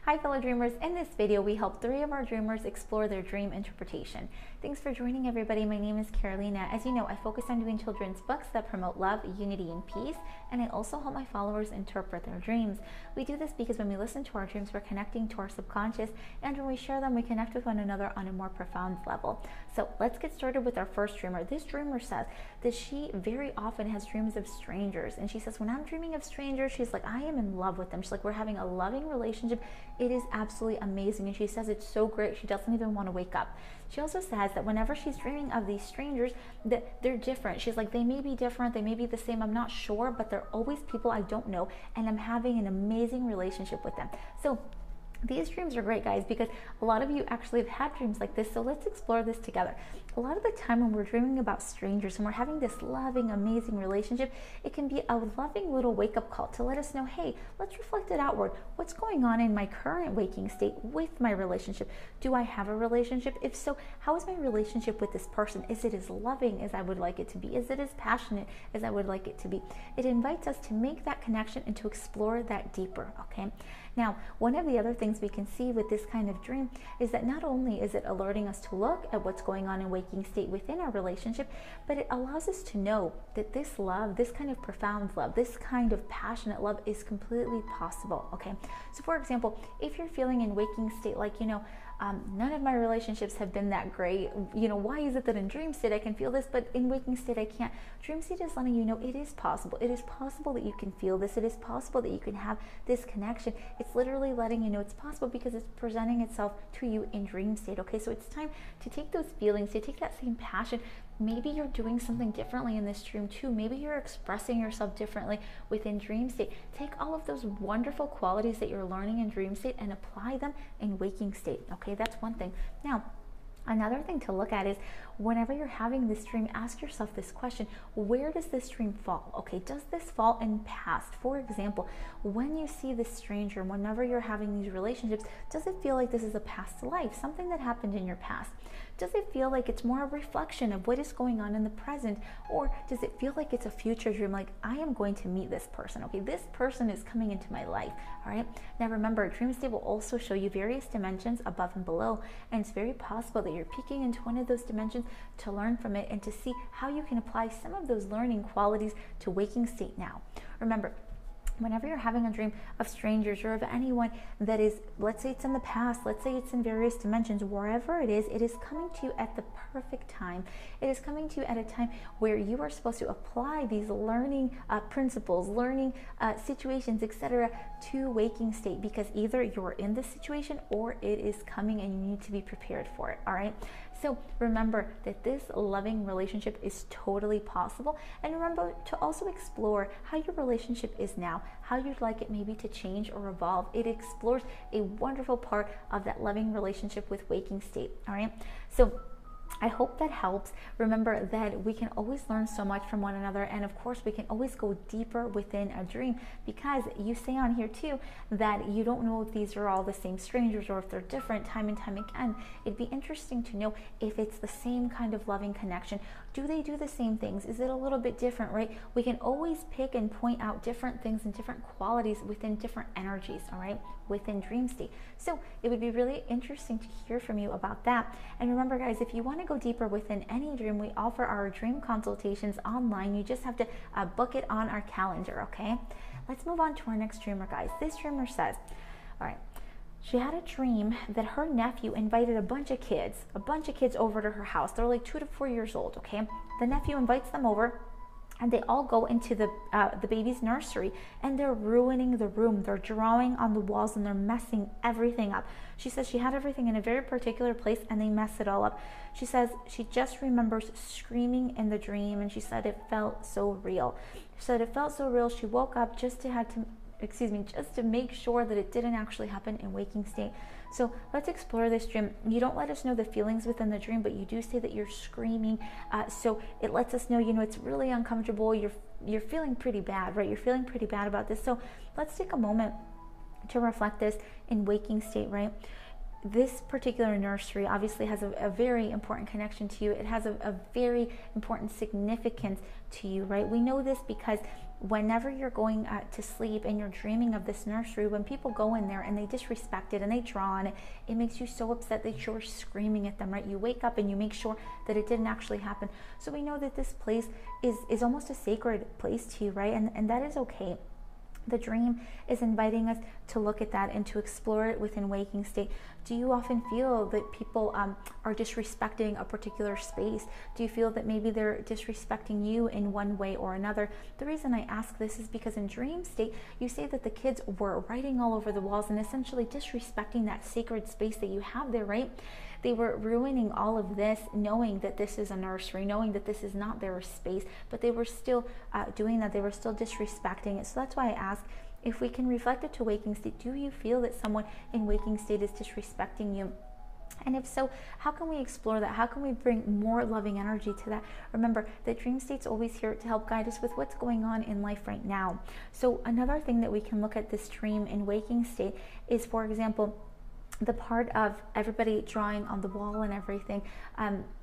Hi fellow dreamers, in this video we help 3 of our dreamers explore their dream interpretation. Thanks for joining everybody. My name is Carolina. As you know, I focus on doing children's books that promote love, unity, and peace, and I also help my followers interpret their dreams. We do this because when we listen to our dreams, we're connecting to our subconscious, and when we share them, we connect with one another on a more profound level. So let's get started with our first dreamer. This dreamer says that she very often has dreams of strangers, and she says, when I'm dreaming of strangers, she's like, I am in love with them. She's like, we're having a loving relationship. It is absolutely amazing, and she says it's so great she doesn't even want to wake up. She also says that whenever she's dreaming of these strangers, that they're different. She's like, they may be different, they may be the same, I'm not sure, but they're always people I don't know, and I'm having an amazing relationship with them. So these dreams are great, guys, because a lot of you actually have had dreams like this, so let's explore this together. A lot of the time when we're dreaming about strangers and we're having this loving, amazing relationship, it can be a loving little wake-up call to let us know, hey, let's reflect it outward. What's going on in my current waking state with my relationship? Do I have a relationship? If so, how is my relationship with this person? Is it as loving as I would like it to be? Is it as passionate as I would like it to be? It invites us to make that connection and to explore that deeper, okay? Now, one of the other things we can see with this kind of dream is that not only is it alerting us to look at what's going on in waking state within our relationship, but it allows us to know that this love, this kind of profound love, this kind of passionate love is completely possible, okay? So for example, if you're feeling in waking state like, none of my relationships have been that great, why is it that in dream state I can feel this, but in waking state I can't? Dream state is letting you know it is possible. It is possible that you can feel this. It is possible that you can have this connection. It's literally letting you know it's possible because it's presenting itself to you in dream state, okay? So it's time to take those feelings, to take that same passion. Maybe you're doing something differently in this dream too. Maybe you're expressing yourself differently within dream state. Take all of those wonderful qualities that you're learning in dream state and apply them in waking state, okay? That's one thing. Now, another thing to look at is whenever you're having this dream, ask yourself this question: where does this dream fall? Okay, does this fall in past? For example, when you see this stranger, whenever you're having these relationships, does it feel like this is a past life, something that happened in your past? Does it feel like it's more a reflection of what is going on in the present? Or does it feel like it's a future dream, like I am going to meet this person, okay? This person is coming into my life, all right? Now remember, dream state will also show you various dimensions above and below, and it's very possible that you're peeking into one of those dimensions to learn from it and to see how you can apply some of those learning qualities to waking state now. Remember, whenever you're having a dream of strangers or of anyone that is, let's say it's in the past, let's say it's in various dimensions, wherever it is coming to you at the perfect time. It is coming to you at a time where you are supposed to apply these learning principles, learning situations, etc. to waking state, because either you're in this situation or it is coming and you need to be prepared for it, all right? So remember that this loving relationship is totally possible, and remember to also explore how your relationship is now, how you'd like it maybe to change or evolve. It explores a wonderful part of that loving relationship with waking state, all right? So I hope that helps. Remember that we can always learn so much from one another, and of course we can always go deeper within a dream, because you say on here too that you don't know if these are all the same strangers or if they're different time and time again. It'd be interesting to know if it's the same kind of loving connection. Do they do the same things? Is it a little bit different, right? We can always pick and point out different things and different qualities within different energies, all right, within dream state. So it would be really interesting to hear from you about that. And remember, guys, if you want to go deeper within any dream, we offer our dream consultations online. You just have to book it on our calendar, okay? Let's move on to our next dreamer, guys. This dreamer says, all right, she had a dream that her nephew invited a bunch of kids over to her house. They're like 2 to 4 years old, okay? The nephew invites them over, and they all go into the baby's nursery, and they're ruining the room. They're drawing on the walls and they're messing everything up. She says she had everything in a very particular place and they mess it all up. She says she just remembers screaming in the dream, and she said it felt so real. She said it felt so real. She woke up just to make sure that it didn't actually happen in waking state. So let's explore this dream. You don't let us know the feelings within the dream, but you do say that you're screaming. So it lets us know, it's really uncomfortable. You're feeling pretty bad, right? You're feeling pretty bad about this. So let's take a moment to reflect this in waking state, right? this particular nursery obviously has a very important connection to you. It has a very important significance to you, right? We know this because whenever you're going to sleep and you're dreaming of this nursery, when people go in there and they disrespect it and they draw on it, it makes you so upset that you're screaming at them, right? You wake up and you make sure that it didn't actually happen. So we know that this place is almost a sacred place to you, right? And that is okay. The dream is inviting us to look at that and to explore it within waking state. Do you often feel that people are disrespecting a particular space? Do you feel that maybe they're disrespecting you in one way or another? The reason I ask this is because in dream state, you say that the kids were writing all over the walls and essentially disrespecting that sacred space that you have there, right? They were ruining all of this, knowing that this is a nursery, knowing that this is not their space, but they were still doing that. They were still disrespecting it. So that's why I ask, if we can reflect it to waking state, do you feel that someone in waking state is disrespecting you? And if so, how can we explore that? How can we bring more loving energy to that? Remember that dream state's always here to help guide us with what's going on in life right now. So another thing that we can look at this dream in waking state is, for example, the part of everybody drawing on the wall and everything,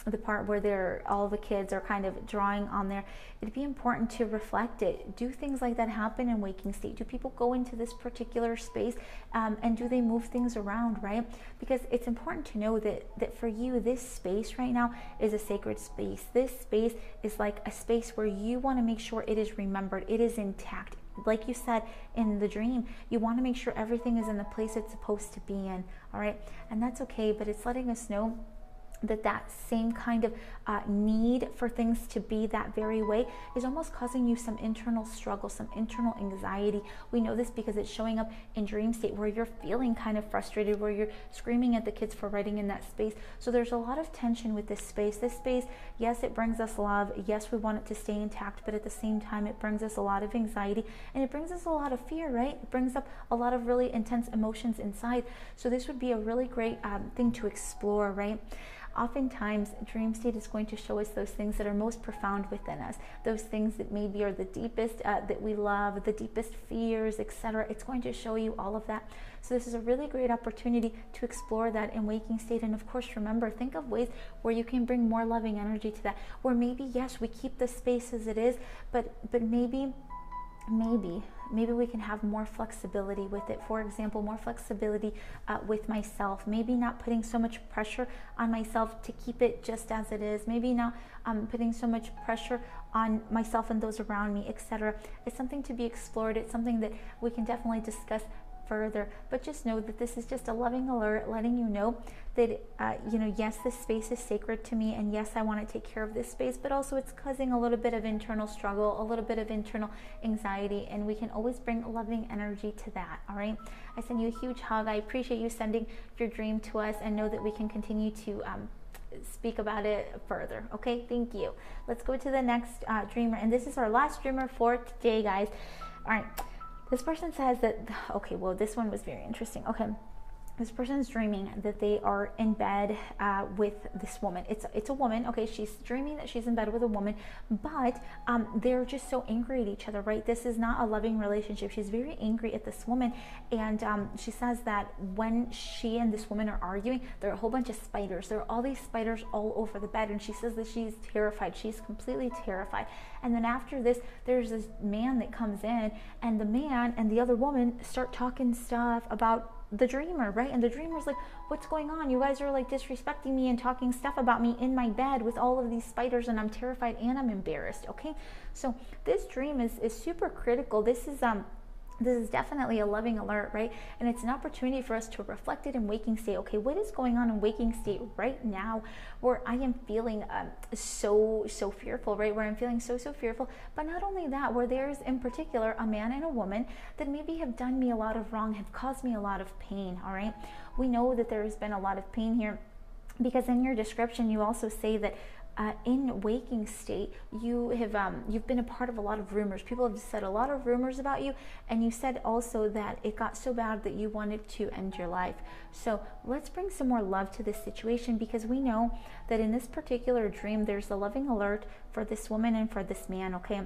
the part where all the kids are kind of drawing on there, it'd be important to reflect it. Do things like that happen in waking state? Do people go into this particular space and do they move things around, right? Because it's important to know that for you, this space right now is a sacred space. This space is like a space where you want to make sure it is remembered, it is intact. Like you said in the dream, you want to make sure everything is in the place it's supposed to be in, all right? And that's okay, but it's letting us know that same kind of need for things to be that very way is almost causing you some internal struggle, some internal anxiety. We know this because it's showing up in dream state where you're feeling kind of frustrated, where you're screaming at the kids for writing in that space. So there's a lot of tension with this space. This space, yes, it brings us love. Yes, we want it to stay intact, but at the same time, it brings us a lot of anxiety and it brings us a lot of fear, right? It brings up a lot of really intense emotions inside. So this would be a really great thing to explore, right? Oftentimes, dream state is going to show us those things that are most profound within us, those things that maybe are the deepest that we love, the deepest fears, etc. It's going to show you all of that. So this is a really great opportunity to explore that in waking state. And of course, remember, think of ways where you can bring more loving energy to that, where maybe, yes, we keep the space as it is, but maybe we can have more flexibility with it. For example, more flexibility with myself. Maybe not putting so much pressure on myself to keep it just as it is. Maybe not putting so much pressure on myself and those around me, etc. It's something to be explored. It's something that we can definitely discuss further, but just know that this is just a loving alert, letting you know that yes, this space is sacred to me, and yes, I want to take care of this space, but also it's causing a little bit of internal struggle, a little bit of internal anxiety, and we can always bring loving energy to that. All right, I send you a huge hug. I appreciate you sending your dream to us, and know that we can continue to speak about it further. Okay, thank you. Let's go to the next dreamer, and this is our last dreamer for today, guys. All right. This person says that, okay, well, this one was very interesting. Okay, this person's dreaming that they are in bed with this woman. It's a woman, okay? She's dreaming that she's in bed with a woman, but they're just so angry at each other, right? This is not a loving relationship. She's very angry at this woman, and she says that when she and this woman are arguing, there are a whole bunch of spiders. There are all these spiders all over the bed, and she says that she's terrified. She's completely terrified. And then after this, there's this man that comes in, and the man and the other woman start talking stuff about the dreamer, right? And the dreamer's like, what's going on? You guys are like disrespecting me and talking stuff about me in my bed with all of these spiders, and I'm terrified and I'm embarrassed. Okay, so this dream is super critical. This is definitely a loving alert, right? And it's an opportunity for us to reflect it in waking state. Okay, what is going on in waking state right now where I am feeling so fearful, right? Where I'm feeling so fearful. But not only that, where there's in particular a man and a woman that maybe have done me a lot of wrong, have caused me a lot of pain, all right? We know that there has been a lot of pain here because in your description, you also say that in waking state, you've been a part of a lot of rumors. People have said a lot of rumors about you, and you said also that it got so bad that you wanted to end your life. So let's bring some more love to this situation, because we know that in this particular dream, there's a loving alert for this woman and for this man, okay?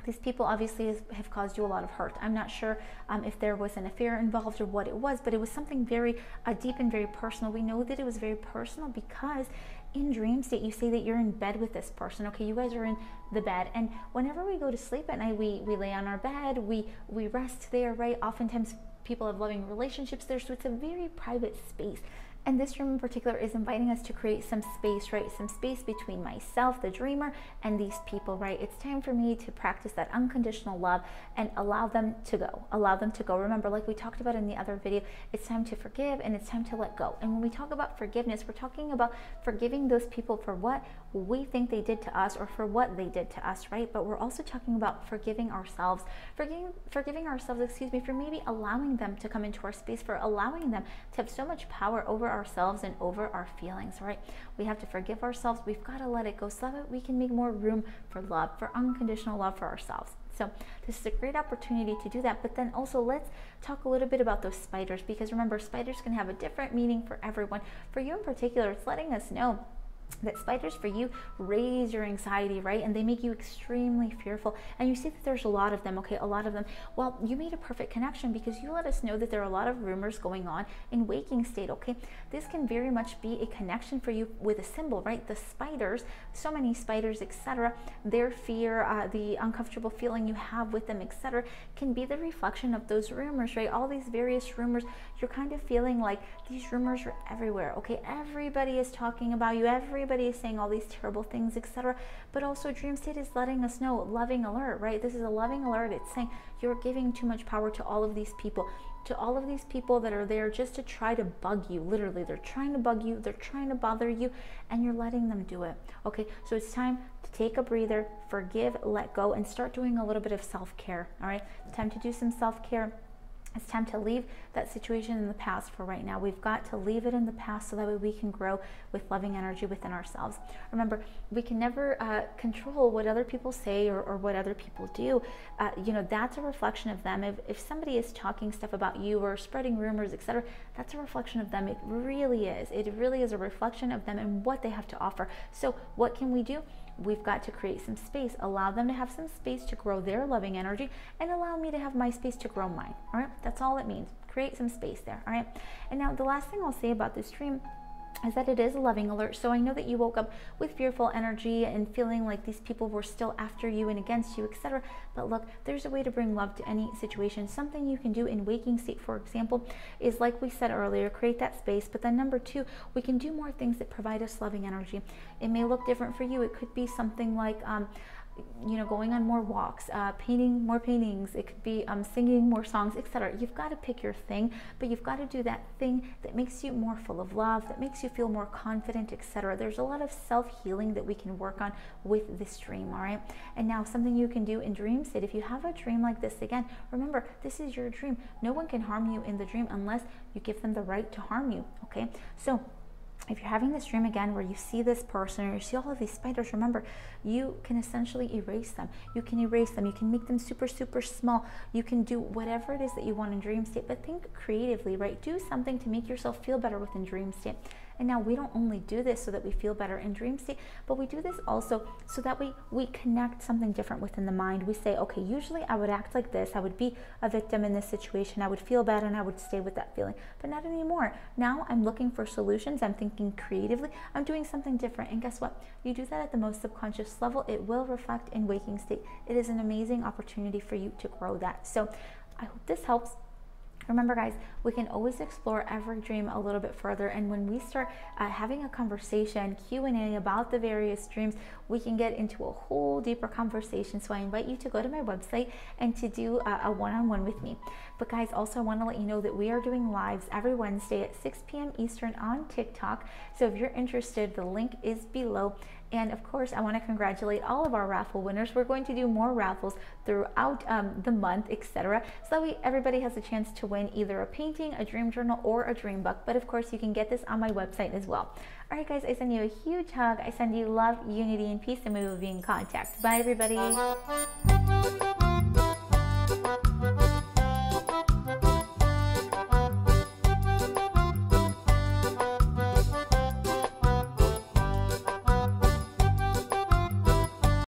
These people obviously have caused you a lot of hurt. I'm not sure if there was an affair involved or what it was, but it was something very deep and very personal. We know that it was very personal because in dream state, you say that you're in bed with this person. Okay, you guys are in the bed, and whenever we go to sleep at night, we lay on our bed, we rest there, right? Oftentimes people have loving relationships there, so it's a very private space. And this dream in particular is inviting us to create some space, right? Some space between myself, the dreamer, and these people, right? It's time for me to practice that unconditional love and allow them to go. Allow them to go. Remember, like we talked about in the other video, it's time to forgive and it's time to let go. And when we talk about forgiveness, we're talking about forgiving those people for what we think they did to us or for what they did to us, right? But we're also talking about forgiving ourselves, forgiving ourselves, excuse me, for maybe allowing them to come into our space, for allowing them to have so much power over ourselves and over our feelings, right? We have to forgive ourselves. We've got to let it go so that we can make more room for love, for unconditional love for ourselves. So this is a great opportunity to do that. But then also let's talk a little bit about those spiders, because remember, spiders can have a different meaning for everyone. For you in particular, it's letting us know that spiders for you raise your anxiety, right? And they make you extremely fearful. And you see that there's a lot of them, okay? A lot of them. Well, you made a perfect connection because you let us know that there are a lot of rumors going on in waking state, okay? This can very much be a connection for you with a symbol, right? The spiders, so many spiders, etc. Their fear, the uncomfortable feeling you have with them, etc. can be the reflection of those rumors, right? All these various rumors, you're kind of feeling like these rumors are everywhere, okay? Everybody is talking about you, everybody is saying all these terrible things, etc. But also dream state is letting us know, loving alert, right? This is a loving alert. It's saying you're giving too much power to all of these people, that are there just to try to bug you. Literally, they're trying to bug you, they're trying to bother you, and you're letting them do it. Okay, so it's time to take a breather, forgive, let go, and start doing a little bit of self-care. All right, it's time to do some self-care. It's time to leave that situation in the past for right now. We've got to leave it in the past so that way we can grow with loving energy within ourselves. Remember, we can never control what other people say or what other people do. You know, that's a reflection of them. If somebody is talking stuff about you or spreading rumors, etc., that's a reflection of them. It really is. It really is a reflection of them and what they have to offer. So what can we do? We've got to create some space, allow them to have some space to grow their loving energy, and allow me to have my space to grow mine. All right, that's all it means. Create some space there. All right, and now the last thing I'll say about this dream is that it is a loving alert. So I know that you woke up with fearful energy and feeling like these people were still after you and against you, etc. But look, there's a way to bring love to any situation. Something you can do in waking state, for example, is like we said earlier, create that space. But then number two, we can do more things that provide us loving energy. It may look different for you. It could be something like you know, going on more walks, painting more paintings. It could be singing more songs, etc. You've got to pick your thing, but you've got to do that thing that makes you more full of love, that makes you feel more confident, etc. There's a lot of self-healing that we can work on with this dream, all right? And now something you can do in dream state, if you have a dream like this, again, remember, this is your dream. No one can harm you in the dream unless you give them the right to harm you, okay? So if you're having this dream again where you see this person or you see all of these spiders, remember, you can essentially erase them. You can erase them. You can make them super, super small. You can do whatever it is that you want in dream state, but think creatively, right? Do something to make yourself feel better within dream state. And now we don't only do this so that we feel better in dream state, but we do this also so that we connect something different within the mind. We say, okay, usually I would act like this. I would be a victim in this situation. I would feel bad and I would stay with that feeling, but not anymore. Now I'm looking for solutions. I'm thinking creatively. I'm doing something different. And guess what? You do that at the most subconscious level. It will reflect in waking state. It is an amazing opportunity for you to grow that. So I hope this helps. Remember, guys, we can always explore every dream a little bit further, and when we start having a conversation, Q&A about the various dreams, we can get into a whole deeper conversation. So I invite you to go to my website and to do a one-on-one with me. But guys, also I want to let you know that we are doing lives every Wednesday at 6 p.m. Eastern on TikTok. So if you're interested, the link is below. And of course, I want to congratulate all of our raffle winners. We're going to do more raffles throughout the month, etc. So everybody has a chance to win either a painting, a dream journal, or a dream book. But of course, you can get this on my website as well. All right, guys, I send you a huge hug. I send you love, unity, and peace, and we will be in contact. Bye, everybody.